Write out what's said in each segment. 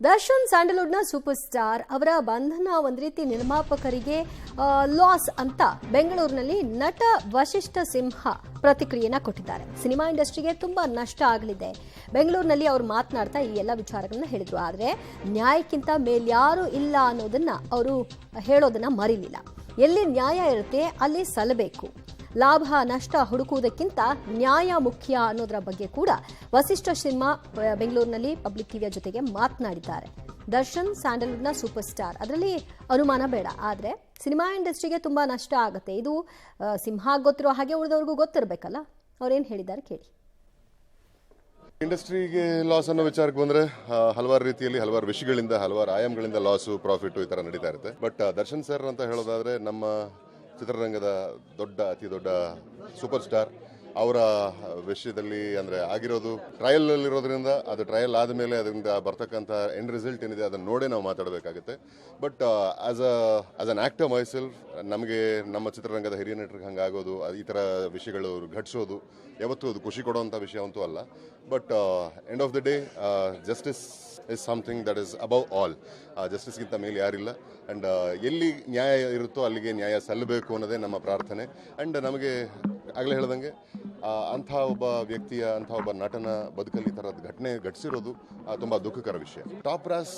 Darshan ಸ್ಯಾಂಡಲ್ವುಡ್ನ super star ಅವರ ಬಂಧನ ಒಂದು ರೀತಿ ನಿರ್ಮಾಪಕರಿಗೆ ಲಾಸ್ ಅಂತ ಬೆಂಗಳೂರಿನಲ್ಲಿ ನಟ ವಶಿಷ್ಠ ಸಿಂಹ ಪ್ರತಿಕ್ರಿಯೆನ ಕೊಟ್ಟಿದ್ದಾರೆ. ಸಿನಿಮಾ ಇಂಡಸ್ಟ್ರಿಗೆ ತುಂಬಾ ನಷ್ಟ ಆಗಲಿದೆ. ಬೆಂಗಳೂರಿನಲ್ಲಿ ಅವರು ಮಾತನಾಡ್ತಾ ಈ ಎಲ್ಲ ವಿಚಾರಗಳನ್ನ ಹೇಳಿದ್ರು. ಆದರೆ ನ್ಯಾಯಕ್ಕಿಂತ ಮೇಲ್ಯಾರೂ ಇಲ್ಲ ಅನ್ನೋದನ್ನ ಅವರು ಹೇಳೋದನ್ನ ಮರಿಲಿಲ್ಲ. ಎಲ್ಲಿ ನ್ಯಾಯ ಇರುತ್ತೆ ಅಲ್ಲಿ ಸಲ್ಲಬೇಕು. ಲಾಭ ನಷ್ಟ ಹುಡುಕುವುದಕ್ಕಿಂತ ನ್ಯಾಯ ಮುಖ್ಯ ಅನ್ನೋದರ ಬಗ್ಗೆ ಕೂಡ ವಶಿಷ್ಠ ಸಿಂಹ ಬೆಂಗಳೂರಿನಲ್ಲಿ ಪಬ್ಲಿಕ್ ಟಿವಿಯ ಜೊತೆಗೆ ಮಾತನಾಡಿದ್ದಾರೆ. ದರ್ಶನ್ ಸ್ಯಾಂಡಲ್ವುಡ್ನ ಸೂಪರ್ ಸ್ಟಾರ್, ಅದರಲ್ಲಿ ಅನುಮಾನ ಬೇಡ. ಆದರೆ ಸಿನಿಮಾ ಇಂಡಸ್ಟ್ರಿಗೆ ತುಂಬಾ ನಷ್ಟ ಆಗುತ್ತೆ. ಇದು ಸಿಂಹ ಗೊತ್ತಿರೋ ಹಾಗೆ ಉಳಿದವ್ರಿಗೂ ಗೊತ್ತಿರಬೇಕಲ್ಲ. ಅವ್ರೇನು ಹೇಳಿದ್ದಾರೆ ಕೇಳಿ. ಇಂಡಸ್ಟ್ರಿಗೆ ಲಾಸ್ ಅನ್ನೋ ವಿಚಾರಕ್ಕೆ ಬಂದ್ರೆ ಹಲವಾರು ರೀತಿಯಲ್ಲಿ ಹಲವಾರು ವಿಷಯಗಳಿಂದ ಹಲವಾರು ಆಯಾಮಗಳಿಂದ ಲಾಸು ಪ್ರಾಫಿಟ್ ಈ ತರ ನಡೀತಾ ಇರುತ್ತೆ. ಬಟ್ ದರ್ಶನ್ ಸರ್ ಅಂತ ಹೇಳೋದಾದ್ರೆ ನಮ್ಮ ಚಿತ್ರರಂಗದ ಅತಿ ದೊಡ್ಡ ಸೂಪರ್ ಸ್ಟಾರ್. ಅವರ ವಿಷಯದಲ್ಲಿ ಅಂದರೆ ಆಗಿರೋದು ಟ್ರಯಲಲ್ಲಿರೋದ್ರಿಂದ ಅದು ಟ್ರಯಲ್ ಆದಮೇಲೆ ಅದರಿಂದ ಬರ್ತಕ್ಕಂಥ ಎಂಡ್ ರಿಸಲ್ಟ್ ಏನಿದೆ ಅದನ್ನು ನೋಡೇ ನಾವು ಮಾತಾಡಬೇಕಾಗುತ್ತೆ. But as an actor myself ನಮಗೆ ನಮ್ಮ ಚಿತ್ರರಂಗದ ಹಿರಿಯ ನಟರಿಗೆ ಹಂಗಾಗೋದು ಈ ಥರ ವಿಷಯಗಳು ಘಟಿಸೋದು ಯಾವತ್ತೂ ಅದು ಖುಷಿ ಕೊಡುವಂಥ ವಿಷಯ ಅಂತೂ ಅಲ್ಲ. But end of the day justice is something that is above all. ಜಸ್ಟಿಸ್ಗಿಂತ ಮೇಲೆ ಯಾರಿಲ್ಲ. ಆ್ಯಂಡ್ ಎಲ್ಲಿ ನ್ಯಾಯ ಇರುತ್ತೋ ಅಲ್ಲಿಗೆ ನ್ಯಾಯ ಸಲ್ಲಬೇಕು ಅನ್ನೋದೇ ನಮ್ಮ ಪ್ರಾರ್ಥನೆ. ಆ್ಯಂಡ್ ನಮಗೆ ಆಗಲೇ ಹೇಳ್ದಂಗೆ ಅಂಥ ಒಬ್ಬ ವ್ಯಕ್ತಿಯ ಅಂಥ ಒಬ್ಬ ನಟನ ಬದುಕಲ್ಲಿ ಈ ಥರದ ಘಟನೆ ಘಟಿಸಿರೋದು ತುಂಬ ದುಃಖಕರ ವಿಷಯ. ಟಾಪ್ ರಾಸ್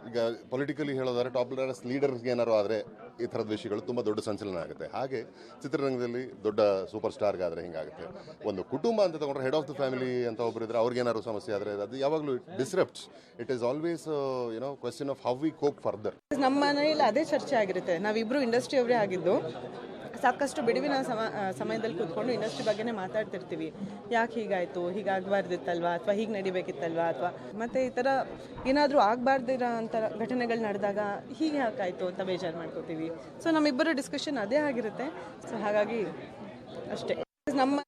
ಈಗ ಪೊಲಿಟಿಕಲಿ ಹೇಳೋದಾದ್ರೆ ಟಾಪ್ ರಾಸ್ ಲೀಡರ್ಸ್ಗೆ ಏನಾರು ಆದರೆ ಈ ಥರದ ವಿಷಯಗಳು ತುಂಬ ದೊಡ್ಡ ಸಂಚಲನ ಆಗುತ್ತೆ. ಹಾಗೆ ಚಿತ್ರರಂಗದಲ್ಲಿ ದೊಡ್ಡ ಸೂಪರ್ ಸ್ಟಾರ್ಗಾದರೆ ಹಿಂಗಾಗುತ್ತೆ. ಒಂದು ಕುಟುಂಬ ಅಂತ ತಗೊಂಡ್ರೆ ಹೆಡ್ ಆಫ್ ದ ಫ್ಯಾಮಿಲಿ ಅಂತ ಒಬ್ಬರು ಇದ್ರೆ ಅವ್ರಿಗೇನಾದ್ರು ಸಮಸ್ಯೆ ಆದರೆ ಅದು ಯಾವಾಗಲೂ disrupts. It is always question of how we cope further. ನಮ್ಮ ಮನೆಯಲ್ಲಿ ಅದೇ ಚರ್ಚೆ ಆಗಿರುತ್ತೆ. ನಾವಿಬ್ರು ಇಂಡಸ್ಟ್ರಿ ಅವರೇ ಆಗಿದ್ದು ಸಾಕಷ್ಟು ಬಿಡುವಿನ ಸಮಯದಲ್ಲಿ ಕೂತ್ಕೊಂಡು ಇಂಡಸ್ಟ್ರಿ ಬಗ್ಗೆನೇ ಮಾತಾಡ್ತಿರ್ತೀವಿ. ಯಾಕೆ ಹೀಗಾಯಿತು, ಹೀಗಾಗಬಾರ್ದಿತ್ತಲ್ವಾ, ಅಥವಾ ಹೀಗೆ ನಡಿಬೇಕಿತ್ತಲ್ವಾ, ಅಥವಾ ಮತ್ತೆ ಈ ಥರ ಏನಾದರೂ ಆಗಬಾರ್ದಿರೋ ಅಂಥ ಘಟನೆಗಳು ನಡೆದಾಗ ಹೀಗೆ ಯಾಕಾಯಿತು ಅಂತ ಬೇಜಾರು ಮಾಡ್ಕೋತೀವಿ. ಸೊ ನಮ್ಮಿಬ್ಬರ ಡಿಸ್ಕಷನ್ ಅದೇ ಆಗಿರುತ್ತೆ. ಸೊ ಹಾಗಾಗಿ ಅಷ್ಟೇ. ನಮ್ಮ